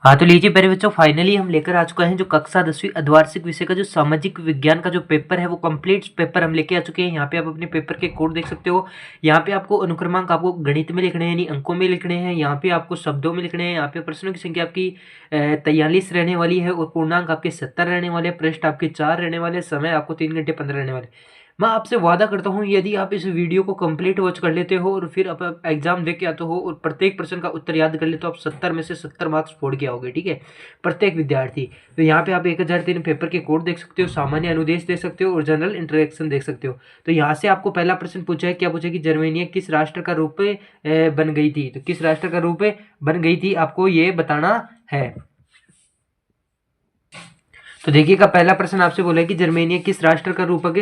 हाँ, तो लीजिए प्यारे बच्चों, फाइनली हम लेकर आ चुका है जो कक्षा 10वीं अर्धवार्षिक विषय का जो सामाजिक विज्ञान का जो पेपर है वो कंप्लीट पेपर हम लेके आ चुके हैं। यहाँ पे आप अपने पेपर के कोड देख सकते हो। यहाँ पे आपको अनुक्रमांक आपको गणित में लिखने हैं, यानी अंकों में लिखने हैं। यहाँ पे आपको शब्दों में लिखने हैं। यहाँ पे प्रश्नों की संख्या आपकी 43 रहने वाली है और पूर्णांक आपके 70 रहने वाले, पृष्ठ आपके 4 रहने वाले, समय आपको 3 घंटे 15 रहने वाले। मैं आपसे वादा करता हूँ, यदि आप इस वीडियो को कंप्लीट वॉच कर लेते हो और फिर आप एग्जाम दे के आते हो और प्रत्येक प्रश्न का उत्तर याद कर लेते हो, आप 70 में से 70 मार्क्स फोड़ के आओगे। ठीक है, प्रत्येक विद्यार्थी। तो यहाँ पे आप 1003 पेपर के कोड देख सकते हो, सामान्य अनुदेश देख सकते हो और जनरल इंटरेक्शन देख सकते हो। तो यहाँ से आपको पहला प्रश्न पूछा है, क्या पूछा कि जर्मेनिया किस राष्ट्र का रूप बन गई थी। तो किस राष्ट्र का रूप बन गई थी आपको ये बताना है। तो देखिएगा, पहला प्रश्न आपसे बोला है कि जर्मेनिया किस राष्ट्र का रूपक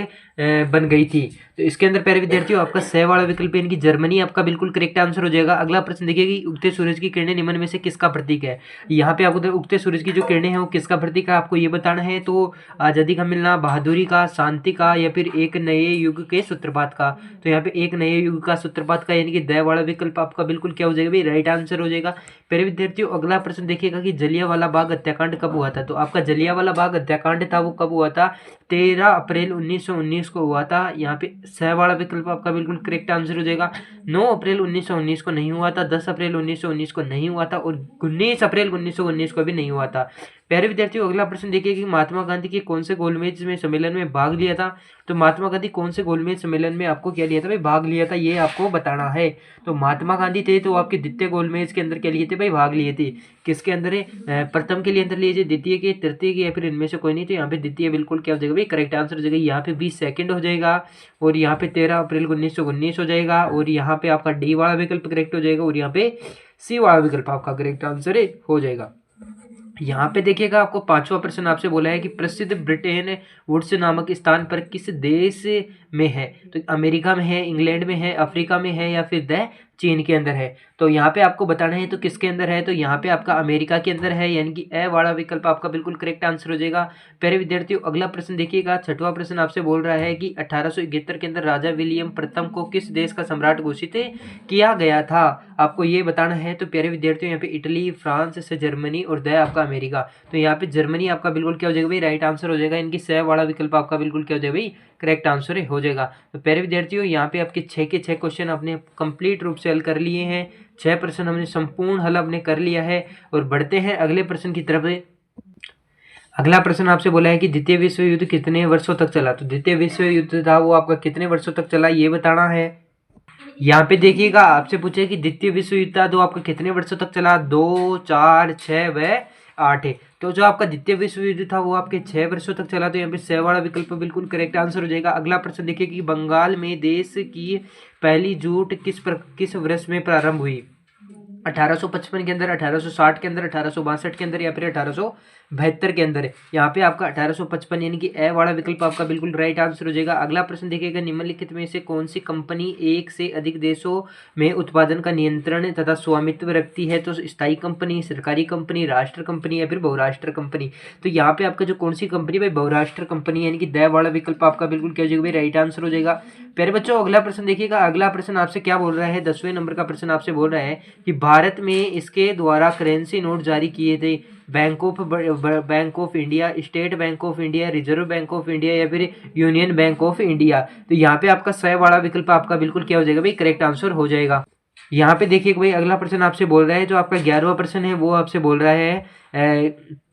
बन गई थी। तो इसके अंदर प्यारे विद्यार्थियों आपका सह वाला विकल्प यानी कि जर्मनी आपका बिल्कुल करेक्ट आंसर हो जाएगा। अगला प्रश्न देखिए कि उगते सूरज की किरणें निम्न में से किसका प्रतीक है। यहाँ पे आपको उगते सूरज की जो किरणें हैं वो किसका प्रतीक है आपको ये बताना है। तो आजादी का मिलना, बहादुरी का, शांति का, या फिर एक नए युग के सूत्रपात का। तो यहाँ पे एक नए युग का सूत्रपात का यानी कि द वाला विकल्प आपका बिल्कुल क्या हो जाएगा भाई, राइट आंसर हो जाएगा। प्यारे विद्यार्थियों अगला प्रश्न देखिएगा कि जलियांवाला बाग हत्याकांड कब हुआ था। तो आपका जलियांवाला बाग हत्याकांड था वो कब हुआ था, 13 अप्रैल 1919 को हुआ था। यहाँ पे सह वाला विकल्प आपका बिल्कुल करेक्ट आंसर हो जाएगा। 9 अप्रैल 1919 को नहीं हुआ था, 10 अप्रैल 1919 को नहीं हुआ था और 19 अप्रैल 1919 को भी नहीं हुआ था। प्यारे विद्यार्थियों अगला प्रश्न देखिए कि महात्मा गांधी के कौन से गोलमेज में सम्मेलन में भाग लिया था। तो महात्मा गांधी कौन से गोलमेज सम्मेलन में आपको क्या लिया था भाई, भाग लिया था, ये आपको बताना है। तो महात्मा गांधी थे तो आपके द्वितीय गोलमेज के अंदर क्या लिए थे भाई, भाग लिए थे। किसके अंदर है, प्रथम के लिए अंदर लिए थे, द्वितीय के, तृतीय के, या फिर इनमें से कोई नहीं। तो यहाँ पे द्वितीय बिल्कुल क्या हो जाएगा भाई, करेक्ट आंसर हो जाएगा। यहाँ पे 20 सेकंड हो जाएगा और यहाँ पे 13 अप्रैल 1919 हो जाएगा और यहाँ पे आपका डी वाला विकल्प करेक्ट हो जाएगा और यहाँ पे सी वाला विकल्प आपका करेक्ट आंसर हो जाएगा। यहाँ पे देखिएगा आपको पांचवा प्रश्न आपसे बोला है कि प्रसिद्ध ब्रिटेन वुड्स नामक स्थान पर किस देश में है। तो अमेरिका में है, इंग्लैंड में है, अफ्रीका में है, या फिर द चीन के अंदर है। तो यहाँ पे आपको बताना है तो किसके अंदर है। तो यहाँ पे आपका अमेरिका के अंदर है, यानी कि ए वाला विकल्प आपका बिल्कुल करेक्ट आंसर हो जाएगा। प्यारे विद्यार्थियों अगला प्रश्न देखिएगा, छठवां प्रश्न आपसे बोल रहा है कि 1871 के अंदर राजा विलियम प्रथम को किस देश का सम्राट घोषित किया गया था, आपको ये बताना है। तो प्यारे विद्यार्थियों यहाँ पे इटली, फ्रांस से जर्मनी और द आपका अमेरिका। तो यहाँ पे जर्मनी आपका बिल्कुल क्या हो जाएगा भाई, राइट आंसर हो जाएगा। इनकी सह वाला विकल्प आपका बिल्कुल क्या हो जाएगा भाई, करेक्ट आंसर हो जाएगा। तो प्यारे विद्यार्थियों यहाँ पे आपके 6 के 6 क्वेश्चन आपने कंप्लीट रूप से हल कर लिए हैं। 6 प्रश्न हमने संपूर्ण हल अपने कर लिया है और बढ़ते हैं अगले प्रश्न की तरफ। अगला प्रश्न आपसे बोला है कि द्वितीय विश्व युद्ध कितने वर्षों तक चला। तो द्वितीय विश्व युद्ध था वो आपका कितने वर्षों तक चला ये बताना है। यहाँ पे देखिएगा आपसे पूछे कि द्वितीय विश्व युद्ध था तो आपका कितने वर्षों तक चला, 2, 4, 6 व 8 है। तो जो आपका द्वितीय विश्व युद्ध था वो आपके 6 वर्षों तक चला। तो यहाँ पे 6 वाला विकल्प बिल्कुल करेक्ट आंसर हो जाएगा। अगला प्रश्न देखिए कि बंगाल में देश की पहली जूट किस वर्ष में प्रारंभ हुई। 1855 के अंदर, 1860 के अंदर, 1862 के अंदर, या फिर 1872 के अंदर। यहाँ पे आपका 1855 यानी कि ए वाला विकल्प आपका बिल्कुल राइट आंसर हो जाएगा। अगला प्रश्न देखिएगा, निम्नलिखित में से कौन सी कंपनी एक से अधिक देशों में उत्पादन का नियंत्रण तथा स्वामित्व रखती है। तो स्थायी कंपनी, सरकारी कंपनी, राष्ट्र कंपनी, या फिर बहुराष्ट्र कंपनी। तो यहाँ पे आपका जो कौन सी कंपनी भाई, बहुराष्ट्र कंपनी, यानी कि द वाला विकल्प आपका बिल्कुल क्या हो जाएगा भाई, राइट आंसर हो जाएगा। प्यारे बच्चों अगला प्रश्न देखिएगा, अगला प्रश्न आपसे क्या बोल रहा है, 10वें नंबर का प्रश्न आपसे बोल रहा है कि भारत में इसके द्वारा करेंसी नोट जारी किए थे। Bank of India, state bank of India, reserve bank of India, या फिर यूनियन बैंक ऑफ इंडिया। तो यहाँ पे आपका सही वाला विकल्प आपका बिल्कुल क्या हो जाएगा भाई, करेक्ट आंसर हो जाएगा। यहाँ पे देखिए भाई अगला प्रश्न आपसे बोल रहा है, जो आपका 11वां प्रश्न है वो आपसे बोल रहा है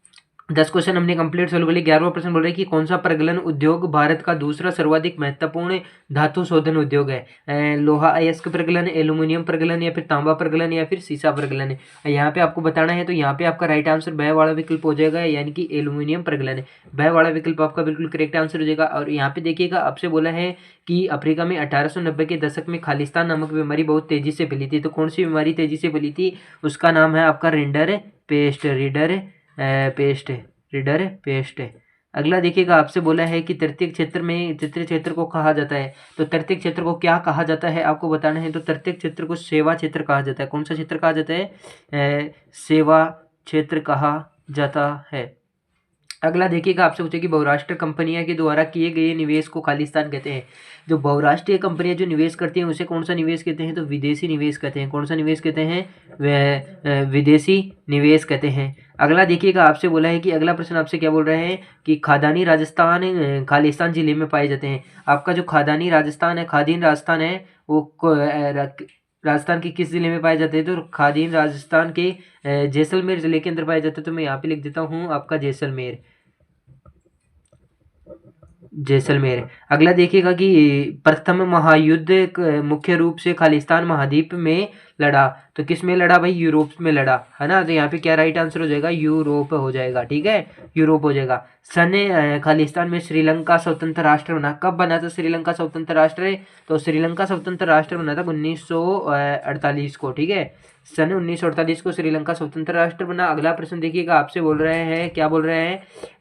10 क्वेश्चन हमने कंप्लीट सोल्व कर लिए। 11वां प्रश्न बोल रहा है कि कौन सा प्रगलन उद्योग भारत का दूसरा सर्वाधिक महत्वपूर्ण धातु शोधन उद्योग है। लोहा अयस्क प्रगलन, एल्यूमिनियम प्रगलन, या फिर तांबा प्रगलन, या फिर सीसा प्रगलन है। यहाँ पे आपको बताना है तो यहाँ पे आपका राइट आंसर ब वाला विकल्प हो जाएगा, यानी कि एल्यूमिनियम प्रगलन है। ब वाला विकल्प आपका बिल्कुल करेक्ट आंसर हो जाएगा। और यहाँ पे देखिएगा आपसे बोला है कि अफ्रीका में 1890 के दशक में खालिस्तान नामक बीमारी बहुत तेजी से फैली थी। तो कौन सी बीमारी तेजी से फैली थी, उसका नाम है आपका रीडर पेस्ट है। अगला देखिएगा आपसे बोला है कि तृतीय क्षेत्र को कहा जाता है। तो तृतीय क्षेत्र को क्या कहा जाता है आपको बताना है। तो तृतीय क्षेत्र को सेवा क्षेत्र कहा जाता है। कौन सा क्षेत्र कहा जाता है, सेवा क्षेत्र कहा जाता है। अगला देखिएगा आपसे पूछे कि बहुराष्ट्रीय कंपनियां के द्वारा किए गए निवेश को खालिस्तान कहते हैं। जो बहुराष्ट्रीय कंपनियां जो निवेश करती हैं उसे कौन सा निवेश कहते हैं, तो विदेशी निवेश कहते हैं। कौन सा निवेश कहते हैं, वह विदेशी निवेश कहते हैं। अगला देखिएगा, आपसे बोला है कि अगला प्रश्न आपसे क्या बोल रहे हैं कि खादानी राजस्थान खालिस्तान जिले में पाए जाते हैं। आपका जो खादानी राजस्थान है, खादीन राजस्थान है, वो राजस्थान के किस जिले में पाए जाते हैं? तो खादीन राजस्थान के जैसलमेर जिले के अंदर पाए जाते हैं। तो मैं यहाँ पे लिख देता हूँ आपका जैसलमेर, जैसलमेर। अगला देखिएगा कि प्रथम महायुद्ध मुख्य रूप से खालिस्तान महाद्वीप में लड़ा, तो किस में लड़ा भाई? यूरोप में लड़ा, है ना। तो यहाँ पे क्या राइट आंसर हो जाएगा? यूरोप हो जाएगा, ठीक है, यूरोप हो जाएगा। सन खालिस्तान में श्रीलंका स्वतंत्र राष्ट्र बना। कब बना था श्रीलंका स्वतंत्र राष्ट्र? तो श्रीलंका स्वतंत्र राष्ट्र बना था 1948 को, ठीक है, सन 1948 को श्रीलंका स्वतंत्र राष्ट्र बना। अगला प्रश्न देखिएगा, आपसे बोल रहे हैं, क्या बोल रहे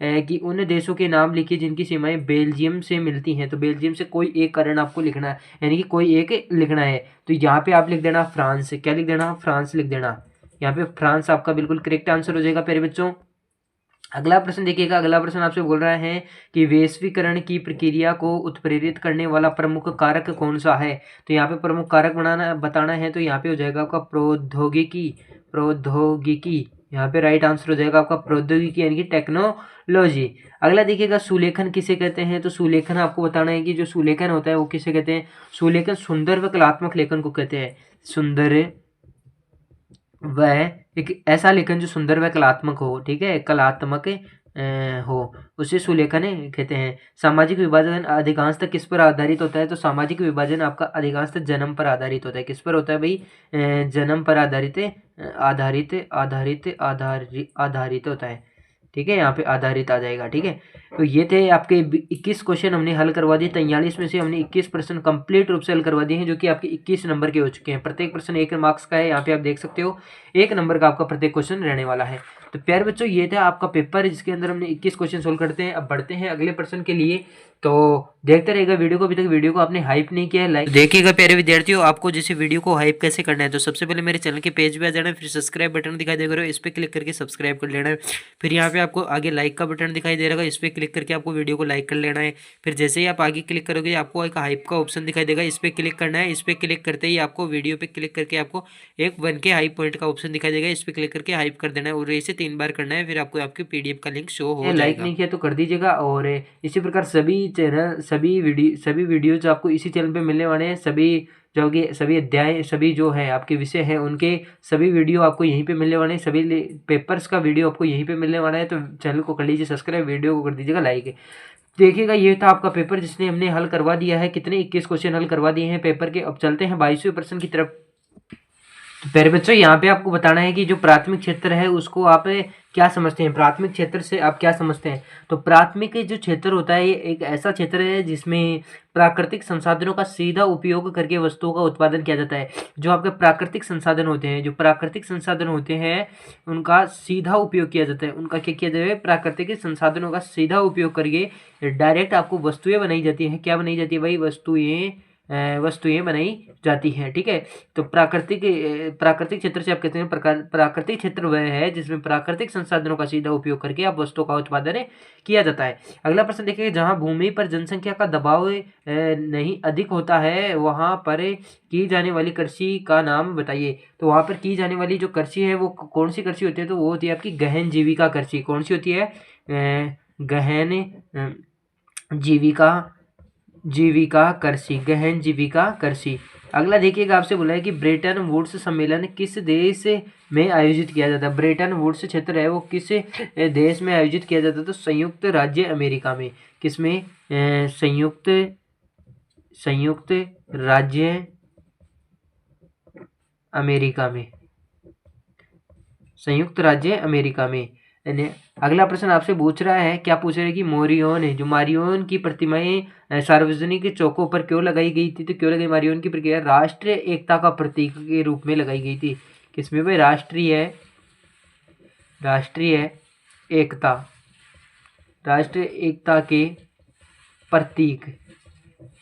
हैं कि उन देशों के नाम लिखिए जिनकी सीमाएं बेल्जियम से मिलती हैं। तो बेल्जियम से कोई एक कारण आपको लिखना है, यानी कि कोई एक लिखना है। तो यहाँ पे आप लिख देना फ्रांस। क्या लिख देना? फ्रांस लिख देना। यहाँ पे फ्रांस आपका बिल्कुल करेक्ट आंसर हो जाएगा प्यारे बच्चों। अगला प्रश्न देखिएगा, अगला प्रश्न आपसे बोल रहा है कि वैश्वीकरण की प्रक्रिया को उत्प्रेरित करने वाला प्रमुख कारक कौन सा है? तो यहाँ पे प्रमुख कारक बताना है, तो यहाँ पे हो जाएगा आपका प्रौद्योगिकी। प्रौद्योगिकी यहाँ पे राइट आंसर हो जाएगा आपका प्रौद्योगिकी, यानी कि टेक्नोलॉजी। अगला देखिएगा, सुलेखन किसे कहते हैं? तो सुलेखन आपको बताना है कि जो सुलेखन होता है वो किसे कहते हैं? सुलेखन सुंदर व कलात्मक लेखन को कहते हैं। सुंदर वह एक ऐसा लेखन जो सुंदर व कलात्मक हो, ठीक है, कलात्मक हो, उसे सुलेखन कहते हैं। सामाजिक विभाजन अधिकांशतः किस पर आधारित होता है? तो सामाजिक विभाजन आपका अधिकांशतः जन्म पर आधारित होता है। किस पर होता है भाई? जन्म पर आधारित आधारित आधारित आधारित आधारित होता है, ठीक है, यहाँ पे आधारित आ जाएगा, ठीक है। तो ये थे आपके 21 क्वेश्चन हमने हल करवा दिए। 43 में से हमने 21 प्रश्न कंप्लीट रूप से हल करवा दिए हैं, जो कि आपके 21 नंबर के हो चुके हैं। प्रत्येक प्रश्न 1 मार्क्स का है, यहाँ पे आप देख सकते हो 1 नंबर का आपका प्रत्येक क्वेश्चन रहने वाला है। तो प्यारे बच्चों, ये था आपका पेपर जिसके अंदर हमने 21 क्वेश्चन सोल्व करते हैं। अब बढ़ते हैं अगले प्रश्न के लिए। तो देखते रहेगा वीडियो को। अभी तक वीडियो को आपने हाइप नहीं किया है, लाइक देखिएगा प्यारे विद्यार्थियों। आपको जैसे वीडियो को हाइप कैसे करना है, तो सबसे पहले मेरे चैनल के पेज पे आ जाना है, फिर सब्सक्राइब बटन दिखाई देगा, इस पर क्लिक करके सब्सक्राइब कर लेना है। फिर यहाँ पे आपको आगे लाइक का बटन दिखाई दे रहा है, इस पर क्लिक करके आपको वीडियो को लाइक कर लेना है। फिर जैसे ही आप आगे क्लिक करोगे, आपको एक हाइप का ऑप्शन दिखाई देगा, इस पर क्लिक करना है। इस पर क्लिक करते ही आपको वीडियो पे क्लिक करके आपको एक 1K हाइप पॉइंट का ऑप्शन दिखाई देगा, इस पर क्लिक करके हाइप कर देना है, और इसे 3 बार करना है। फिर आपको आपकी PDF का लिंक शो हो जाएगा। लाइक नहीं किया तो कर दीजिएगा। और इसी प्रकार सभी चैनल, सभी वीडियोज आपको इसी चैनल पे मिलने वाले हैं। सभी अध्याय, सभी जो है आपके विषय हैं, उनके सभी वीडियो आपको यहीं पे मिलने वाले हैं। सभी पेपर्स का वीडियो आपको यहीं पे मिलने वाला है। तो चैनल को कर लीजिए सब्सक्राइब, वीडियो को कर दीजिएगा लाइक। देखिएगा, ये था आपका पेपर जिसने हमने हल करवा दिया है। कितने? 21 क्वेश्चन हल करवा दिए हैं पेपर के। अब चलते हैं 22वें प्रश्न की तरफ। तो प्यारे बच्चों, यहाँ पे आपको बताना है कि जो प्राथमिक क्षेत्र है उसको आप क्या समझते हैं। प्राथमिक क्षेत्र से आप क्या समझते हैं? तो प्राथमिक जो क्षेत्र होता है, ये एक ऐसा क्षेत्र है जिसमें प्राकृतिक संसाधनों का सीधा उपयोग करके वस्तुओं का उत्पादन किया जाता है। जो आपके प्राकृतिक संसाधन होते हैं, जो प्राकृतिक संसाधन होते हैं, उनका सीधा उपयोग किया जाता है। उनका क्या किया जाता है? प्राकृतिक संसाधनों का सीधा उपयोग करके डायरेक्ट आपको वस्तुएं बनाई जाती हैं। क्या बनाई जाती है भाई? वस्तुएं बनाई जाती हैं, ठीक है। तो प्राकृतिक क्षेत्र से आप कहते हैं प्राकृतिक क्षेत्र वह है जिसमें प्राकृतिक संसाधनों का सीधा उपयोग करके आप वस्तुओं का उत्पादन किया जाता है। अगला प्रश्न देखिए, जहां भूमि पर जनसंख्या का दबाव नहीं अधिक होता है, वहां पर की जाने वाली कृषि का नाम बताइए। तो वहां पर की जाने वाली जो कृषि है वो कौन सी कृषि होती है? तो वो होती है आपकी गहन जीविका कृषि। कौन सी होती है? गहन जीविका कृषि, गहन जीविका कृषि। अगला देखिएगा, आपसे बोला है कि ब्रेटन वुड्स सम्मेलन किस देश में आयोजित किया जाता है? ब्रेटन वुड्स क्षेत्र है वो किस देश में आयोजित किया जाता है? तो संयुक्त राज्य अमेरिका में। किसमें? संयुक्त राज्य अमेरिका में। संयुक्त राज्य अमेरिका में। अगला प्रश्न आपसे पूछ रहा है, क्या पूछ रहा है कि मारियोन की प्रतिमाएं सार्वजनिक चौकों पर क्यों लगाई गई थी? तो क्यों लगाई? मारियोन की प्रक्रिया राष्ट्रीय एकता का प्रतीक के रूप में लगाई गई थी। किसमें भाई? राष्ट्रीय एकता, राष्ट्रीय एकता के प्रतीक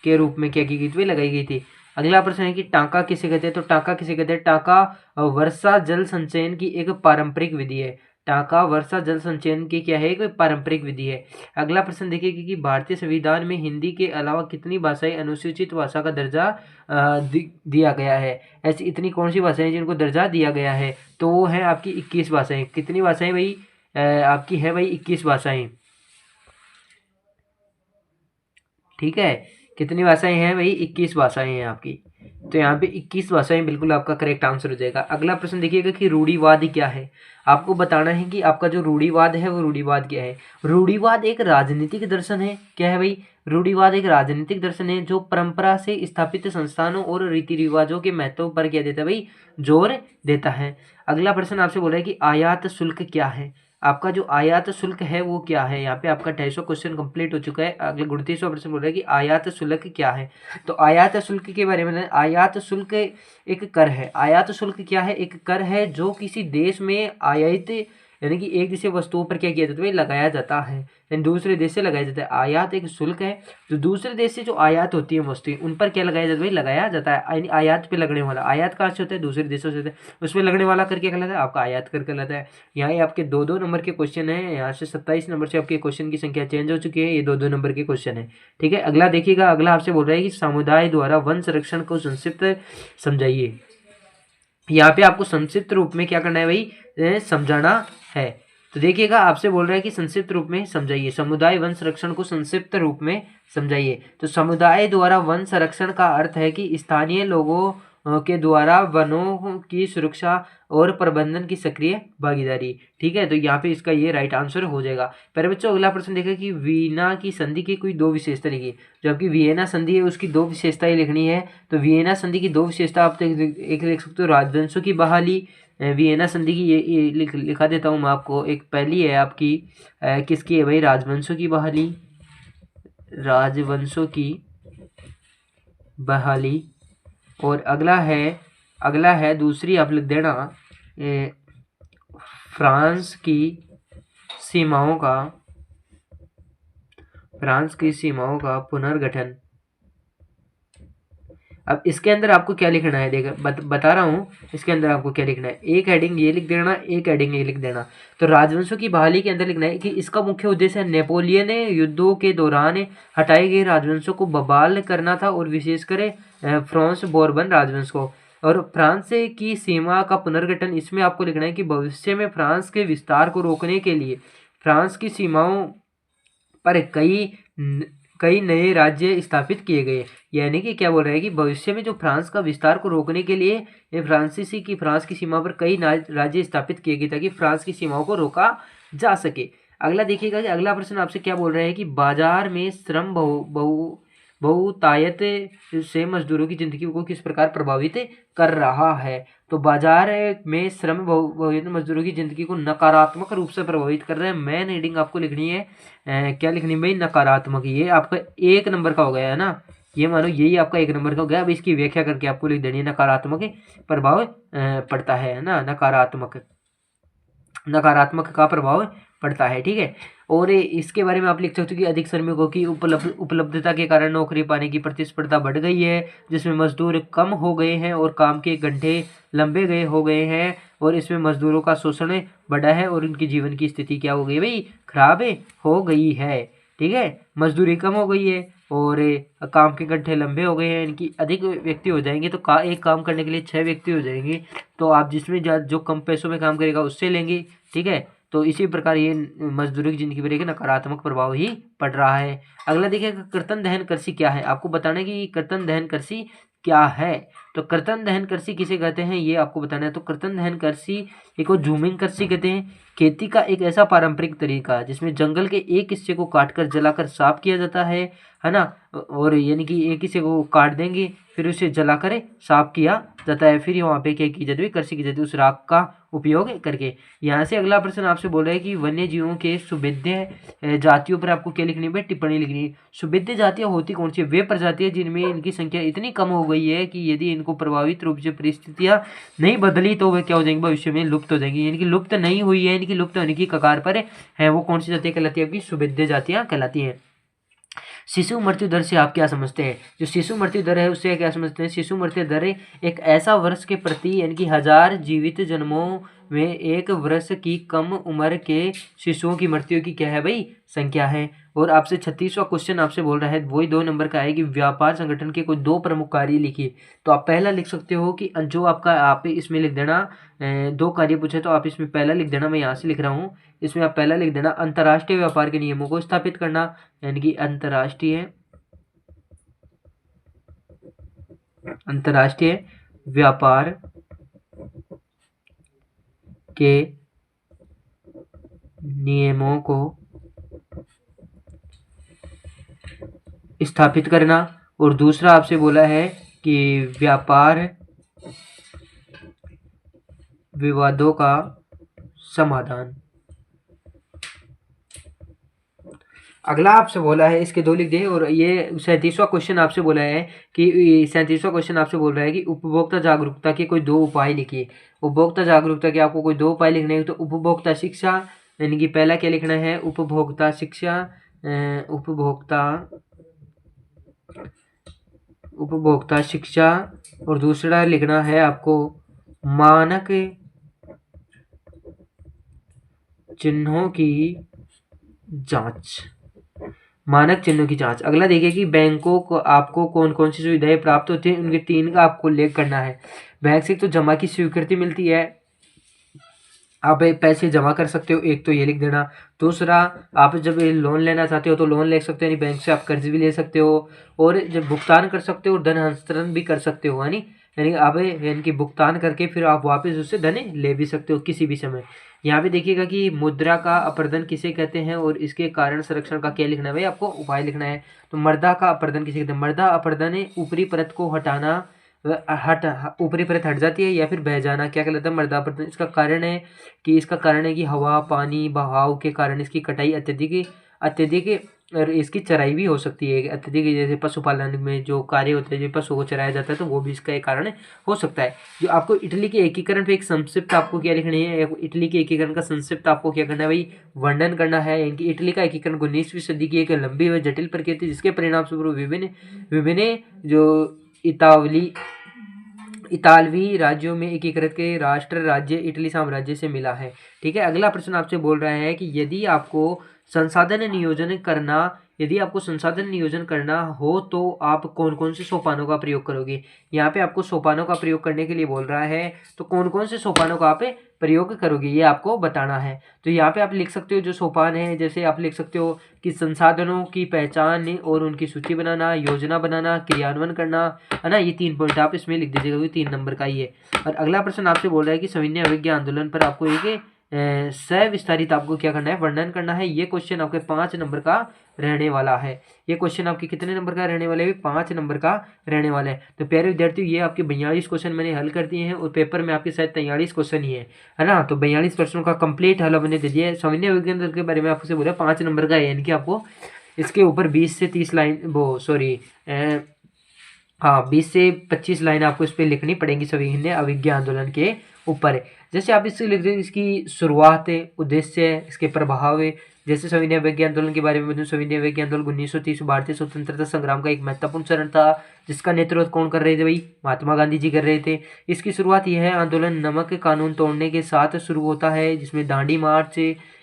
के रूप में क्या की गई थी? लगाई गई थी। अगला प्रश्न है कि टांका किसे कहते हैं? तो टांका किसे कहते हैं? टांका वर्षा जल संचयन की एक पारंपरिक विधि है। टाँका वर्षा जल संचयन की क्या है, एक पारंपरिक विधि है। अगला प्रश्न देखिए कि भारतीय संविधान में हिंदी के अलावा कितनी भाषाएं अनुसूचित भाषा का दर्जा दिया गया है। ऐसी इतनी कौन सी भाषाएं जिनको दर्जा दिया गया है, तो वो है आपकी 21 भाषाएं। कितनी भाषाएं भाई, आपकी है भाई 21 भाषाएं। ठीक है, कितनी भाषाएं हैं भाई, 21 भाषाएं हैं आपकी। तो यहाँ पे 21 भाषाएं बिल्कुल आपका करेक्ट आंसर हो जाएगा। अगला प्रश्न देखिएगा कि रूढ़िवाद क्या है। आपको बताना है कि आपका जो रूढ़िवाद है वो रूढ़िवाद क्या है। रूढ़िवाद एक राजनीतिक दर्शन है। क्या है भाई, रूढ़िवाद एक राजनीतिक दर्शन है जो परंपरा से स्थापित संस्थानों और रीति रिवाजों के महत्व पर क्या देता है भाई, जोर देता है। अगला प्रश्न आपसे बोला है कि आयात शुल्क क्या है। आपका जो आयात शुल्क है वो क्या है। यहाँ पे आपका 250 क्वेश्चन कंप्लीट हो चुका है। अगले 38वां प्रश्न बोल रहा है कि आयात शुल्क क्या है। तो आयात शुल्क के बारे में, आयात शुल्क एक कर है। आयात शुल्क क्या है, एक कर है जो किसी देश में आयात यानी कि एक देश वस्तुओं पर क्या किया जाता है, लगाया जाता है, यानी दूसरे देश से लगाया जाता है। आयात एक शुल्क है जो दूसरे देश से जो आयात होती है वस्तुएं, उन पर क्या लगाया जाता है, लगाया जाता है। यानी आयात पे लगने वाला, आयात कहाँ से होता है, दूसरे देशों से होता है, उसमें लगने वाला कर क्या कहलाता है, आपका आयात कर कहलाता है। यहाँ ये आपके 2-2 नंबर के क्वेश्चन है। यहाँ से 27 नंबर से आपके क्वेश्चन की संख्या चेंज हो चुकी है। ये 2-2 नंबर के क्वेश्चन है। ठीक है, अगला देखिएगा। अगला आपसे बोल रहा है कि समुदाय द्वारा वन संरक्षण को संक्षिप्त समझाइए। यहाँ पे आपको संक्षिप्त रूप में क्या करना है भाई, समझाना है। तो देखिएगा, आपसे बोल रहा है कि संक्षिप्त रूप में समझाइए, समुदाय वन संरक्षण को संक्षिप्त रूप में समझाइए। तो समुदाय द्वारा वन संरक्षण का अर्थ है कि स्थानीय लोगों के द्वारा वनों की सुरक्षा और प्रबंधन की सक्रिय भागीदारी। ठीक है, तो यहाँ पे इसका ये राइट आंसर हो जाएगा। पर बच्चों अगला प्रश्न देखा कि वियना की संधि की कोई 2 विशेषता लिखिए। जो आपकी वियना संधि है उसकी 2 विशेषताएं लिखनी है। तो वियना संधि की 2 विशेषता आप एक लिख सकते हो, राजवंशों की बहाली। वियना संधि की ये लिखा देता हूँ मैं आपको। एक पहली है आपकी किसकी है भाई, राजवंशों की बहाली, राजवंशों की बहाली। और अगला है दूसरी आप लिख देना, फ्रांस की सीमाओं का पुनर्गठन। अब इसके अंदर आपको क्या लिखना है, देखो बता रहा हूँ इसके अंदर आपको क्या लिखना है। एक हेडिंग ये लिख देना, एक हेडिंग ये लिख देना। तो राजवंशों की बहाली के अंदर लिखना है कि इसका मुख्य उद्देश्य है नेपोलियन युद्धों के दौरान हटाए गए राजवंशों को बहाल करना था, और विशेषकर फ्रांस बोर्बन राजवंश को। और फ्रांस की सीमा का पुनर्गठन, इसमें आपको लिखना है कि भविष्य में फ्रांस के विस्तार को रोकने के लिए फ्रांस की सीमाओं पर कई नए राज्य स्थापित किए गए। यानी कि क्या बोल रहे हैं कि भविष्य में जो फ्रांस का विस्तार को रोकने के लिए फ्रांस की सीमा पर कई राज्य स्थापित किए गए ताकि फ्रांस की सीमाओं को रोका जा सके। अगला देखिएगा कि अगला प्रश्न आपसे क्या बोल रहे हैं कि बाजार में श्रम बहुतायत से मजदूरों की जिंदगी को किस प्रकार प्रभावित कर रहा है। तो बाजार में श्रम बहुतायत मजदूरों की जिंदगी को नकारात्मक रूप से प्रभावित कर रहे हैं। मेन हेडिंग आपको लिखनी है, क्या लिखनी है भाई, नकारात्मक। ये आपका 1 नंबर का हो गया है ना, ये मानो यही आपका 1 नंबर का हो गया। अब इसकी व्याख्या करके आपको लिख देनी है, नकारात्मक प्रभाव पड़ता है ना, नकारात्मक का प्रभाव पड़ता है। ठीक है, और इसके बारे में आप लिख सकते हो कि अधिक श्रमिकों की उपलब्धता के कारण नौकरी पाने की प्रतिस्पर्धा बढ़ गई है, जिसमें मजदूर कम हो गए हैं और काम के घंटे लंबे हो गए हैं, और इसमें मजदूरों का शोषण बढ़ा है और उनकी जीवन की स्थिति क्या हो गई भाई, खराब हो गई है। ठीक है, मजदूरी कम हो गई है और काम के घंटे लंबे हो गए हैं, इनकी अधिक व्यक्ति हो जाएंगे तो एक काम करने के लिए 6 व्यक्ति हो जाएंगे। तो आप जिसमें जो कम पैसों में काम करेगा उससे लेंगे। ठीक है, तो इसी प्रकार ये मजदूरों की जिंदगी पर एक नकारात्मक प्रभाव ही पड़ रहा है। अगला देखिए, कर्तन दहन कृषि क्या है। आपको बताना है कि कर्तन दहन कृषि क्या है। तो कर्तन दहन कृषि किसे कहते हैं ये आपको बताना है। तो कर्तन दहन कृषि एक और झूमिंग कृषि कहते हैं। खेती का एक ऐसा पारंपरिक तरीका जिसमें जंगल के एक हिस्से को काटकर जलाकर साफ किया जाता है ना, और यानी कि एक हिस्से को काट देंगे फिर उसे जलाकर साफ किया जाता है, फिर वहाँ पे क्या की जाती है, कृषि की जाती है उस राख का उपयोग करके। यहाँ से अगला प्रश्न आपसे बोल रहा है कि वन्य जीवों के सुविद्य जातियों पर आपको क्या लिखनी है, टिप्पणी लिखनी है। सुविद्य जातियाँ होती कौन सी है, वे प्रजातियाँ जिनमें इनकी संख्या इतनी कम हो गई है कि यदि इनको प्रभावित रूप से परिस्थितियाँ नहीं बदली तो वे क्या हो जाएंगे, भविष्य में लुप्त हो जाएंगी। यानी कि लुप्त नहीं हुई है, इनकी लुप्त होने की कगार पर है, वो कौन सी जातियाँ कहलाती है, आपकी सुविद्य जातियाँ कहलाती हैं। शिशु मृत्यु दर से आप क्या समझते हैं। जो शिशु मृत्यु दर है उससे क्या समझते हैं। शिशु मृत्यु दर एक ऐसा वर्ष के प्रति यानी कि 1000 जीवित जन्मों में 1 वर्ष की कम उम्र के शिशुओं की मृत्यु की क्या है भाई, संख्या है। और आपसे 36वां क्वेश्चन आपसे बोल रहा है, वही 2 नंबर का है कि व्यापार संगठन के कोई 2 प्रमुख कार्य लिखिए। तो आप पहला लिख सकते हो कि जो आपका, आप इसमें लिख देना 2 कार्य पूछे तो आप इसमें पहला लिख देना, मैं यहाँ से लिख रहा हूँ, इसमें आप पहला लिख देना अंतर्राष्ट्रीय व्यापार के नियमों को स्थापित करना, यानी कि अंतर्राष्ट्रीय व्यापार के नियमों को स्थापित करना। और दूसरा आपसे बोला है कि व्यापार विवादों का समाधान। अगला आपसे बोला है, इसके 2 लिख दे। और ये 37वां क्वेश्चन आपसे बोला है कि 37वां क्वेश्चन आपसे बोल रहा है कि उपभोक्ता जागरूकता के कोई 2 उपाय लिखिए। उपभोक्ता जागरूकता के आपको कोई 2 उपाय लिखने हैं। तो उपभोक्ता शिक्षा, यानी कि पहला क्या लिखना है, उपभोक्ता शिक्षा, उपभोक्ता शिक्षा। और दूसरा लिखना है आपको मानक चिन्हों की जांच, मानक चिन्हों की जांच। अगला देखिए कि बैंकों को आपको कौन कौन सी सुविधाएं प्राप्त होती है, उनके 3 का आपको उल्लेख करना है। बैंक से तो जमा की स्वीकृति मिलती है, आप पैसे जमा कर सकते हो, एक तो ये लिख देना। दूसरा, आप जब लोन लेना चाहते हो तो लोन ले सकते हो, यानी बैंक से आप कर्ज भी ले सकते हो। और जब भुगतान कर सकते हो, धन हस्तांतरण भी कर सकते हो, यानी आप यानी कि भुगतान करके फिर आप वापस उससे धन ले भी सकते हो किसी भी समय। यहाँ पे देखिएगा कि मुद्रा का अपरदन किसे कहते हैं और इसके कारण संरक्षण का क्या लिखना है भाई, आपको उपाय लिखना है। तो मर्दा का अपरदन किसे कहते हैं, मर्दा अपरदन ऊपरी परत को हटाना, ऊपरी परत हट जाती है या फिर बह जाना, क्या कहलाता है, मर्दा अपरदन। इसका कारण है कि हवा पानी बहाव के कारण इसकी कटाई अत्यधिक और इसकी चराई भी हो सकती है अत्यधिक, जैसे पशुपालन में जो कार्य होते हैं, जो पशुओं को चराया जाता है, तो वो भी इसका एक कारण हो सकता है। जो आपको इटली के एकीकरण पे एक संक्षिप्त आपको क्या लिखनी है, इटली के एकीकरण का संक्षिप्त आपको क्या करना है भाई, वर्णन करना है। इनकी इटली का एकीकरण 19वीं सदी की एक लंबी व जटिल प्रक्रिया थी, जिसके परिणाम स्वरूप विभिन्न जो इतालवी राज्यों में एकीकृत के राष्ट्र राज्य इटली साम्राज्य से मिला है। ठीक है, अगला प्रश्न आपसे बोल रहा है कि यदि आपको संसाधन नियोजन करना हो तो आप कौन कौन से सोपानों का प्रयोग करोगे। यहाँ पे आपको सोपानों का प्रयोग करने के लिए बोल रहा है, तो कौन कौन से सोपानों का आप प्रयोग करोगे ये आपको बताना है। तो यहाँ पे आप लिख सकते हो जो सोपान है, जैसे आप लिख सकते हो कि संसाधनों की पहचान और उनकी सूची बनाना, योजना बनाना, क्रियान्वयन करना, है ना। ये 3 पॉइंट आप इसमें लिख दीजिएगा, 3 नंबर का ये। और अगला प्रश्न आपसे बोल रहा है कि सविनय अवज्ञा आंदोलन पर आपको एक सविस्तारित आपको क्या करना है, वर्णन करना है। ये क्वेश्चन आपके 5 नंबर का रहने वाला है। ये क्वेश्चन आपके कितने नंबर का रहने वाला है, 5 नंबर का रहने वाला है। तो प्यारे विद्यार्थियों, ये आपके 42 क्वेश्चन मैंने हल कर दिए हैं और पेपर में आपके शायद 43 क्वेश्चन ही है ना। तो 42 प्रश्नों का कंप्लीट हल मैंने दे दिया है। सविनय विज्ञान के बारे में आपसे बोला 5 नंबर का है, यानी कि आपको इसके ऊपर 20 से 30 लाइन, हाँ 20 से 25 लाइन आपको इस पर लिखनी पड़ेगी सविनय अवज्ञा आंदोलन के ऊपर। जैसे आप इससे लिख दें, इसकी शुरुआत है, उद्देश्य है, इसके प्रभाव है। जैसे सविनय अवज्ञा आंदोलन के बारे में बताऊं, सविनय अवज्ञा आंदोलन 1930 भारतीय स्वतंत्रता संग्राम का एक महत्वपूर्ण चरण था, जिसका नेतृत्व कौन कर रहे थे भाई, महात्मा गांधी जी कर रहे थे। इसकी शुरुआत यह है, आंदोलन नमक कानून तोड़ने के साथ शुरू होता है, जिसमें दांडी मार्च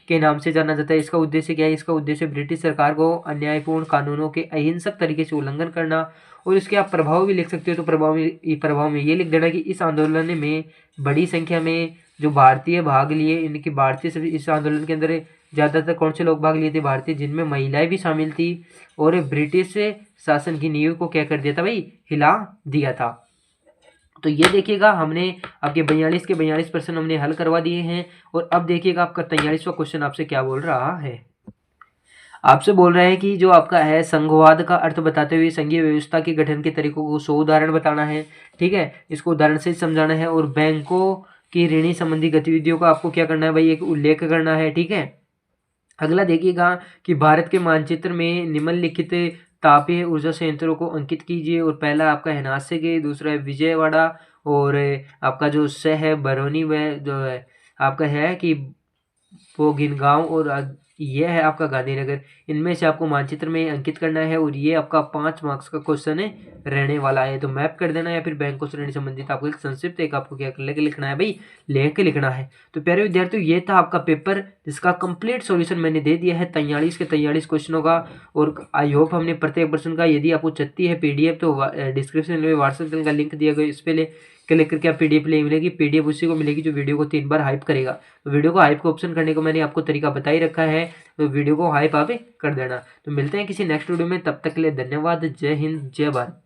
के नाम से जाना जाता है। इसका उद्देश्य क्या है, इसका उद्देश्य ब्रिटिश सरकार को अन्यायपूर्ण कानूनों के अहिंसक तरीके से उल्लंघन करना। और इसके आप प्रभाव भी लिख सकते हो, तो प्रभाव में ये लिख देना कि इस आंदोलन में बड़ी संख्या में जो भारतीय भाग लिए, इनकी भारतीय सभी इस आंदोलन के अंदर ज़्यादातर कौन से लोग भाग लिए थे, भारतीय, जिनमें महिलाएं भी शामिल थी। और ब्रिटिश शासन की नींव को क्या कर दिया था भाई, हिला दिया था। तो ये देखिएगा, हमने आपके 42 के 42 प्रश्न हमने हल करवा दिए हैं। और अब देखिएगा आपका 43वां क्वेश्चन आपसे क्या बोल रहा है। आपसे बोल रहे हैं कि जो आपका है, संघवाद का अर्थ बताते हुए संघीय व्यवस्था के गठन के तरीकों को 100 उदाहरण बताना है। ठीक है, इसको उदाहरण से समझाना है। और बैंकों की ऋणी संबंधी गतिविधियों का आपको क्या करना है भाई, एक उल्लेख करना है। ठीक है, अगला देखिएगा कि भारत के मानचित्र में निम्नलिखित तापीय ऊर्जा संयंत्रों को अंकित कीजिए। और पहला आपका है नासिक, दूसरा है विजयवाड़ा, और आपका जो स है बरौनी, वह जो है आपका है कि बोगिनगांव, और ये है आपका गांधीनगर। इनमें से आपको मानचित्र में अंकित करना है और ये आपका 5 मार्क्स का क्वेश्चन है रहने वाला है। तो मैप कर देना या फिर बैंकों से ऋण संबंधित आपको एक संक्षिप्त एक आपको क्या लेके लिखना है भाई, लेके लिखना है। तो प्यारे विद्यार्थियों ये था आपका पेपर जिसका कंप्लीट सॉल्यूशन मैंने दे दिया है 43 के 43 क्वेश्चनों का। और आई होप हमने प्रत्येक प्रश्न का, यदि आपको चाहिए है पीडीएफ तो डिस्क्रिप्शन में व्हाट्सएप का लिंक दिया गया, इस पे ले क्लिक करके आप पीडीएफ ले मिलेगी। पीडीएफ उसी को मिलेगी जो वीडियो को 3 बार हाइप करेगा। तो वीडियो को हाइप को ऑप्शन करने को मैंने आपको तरीका बता ही रखा है, तो वीडियो को हाइप आप कर देना। तो मिलते हैं किसी नेक्स्ट वीडियो में, तब तक के लिए धन्यवाद। जय हिंद, जय भारत।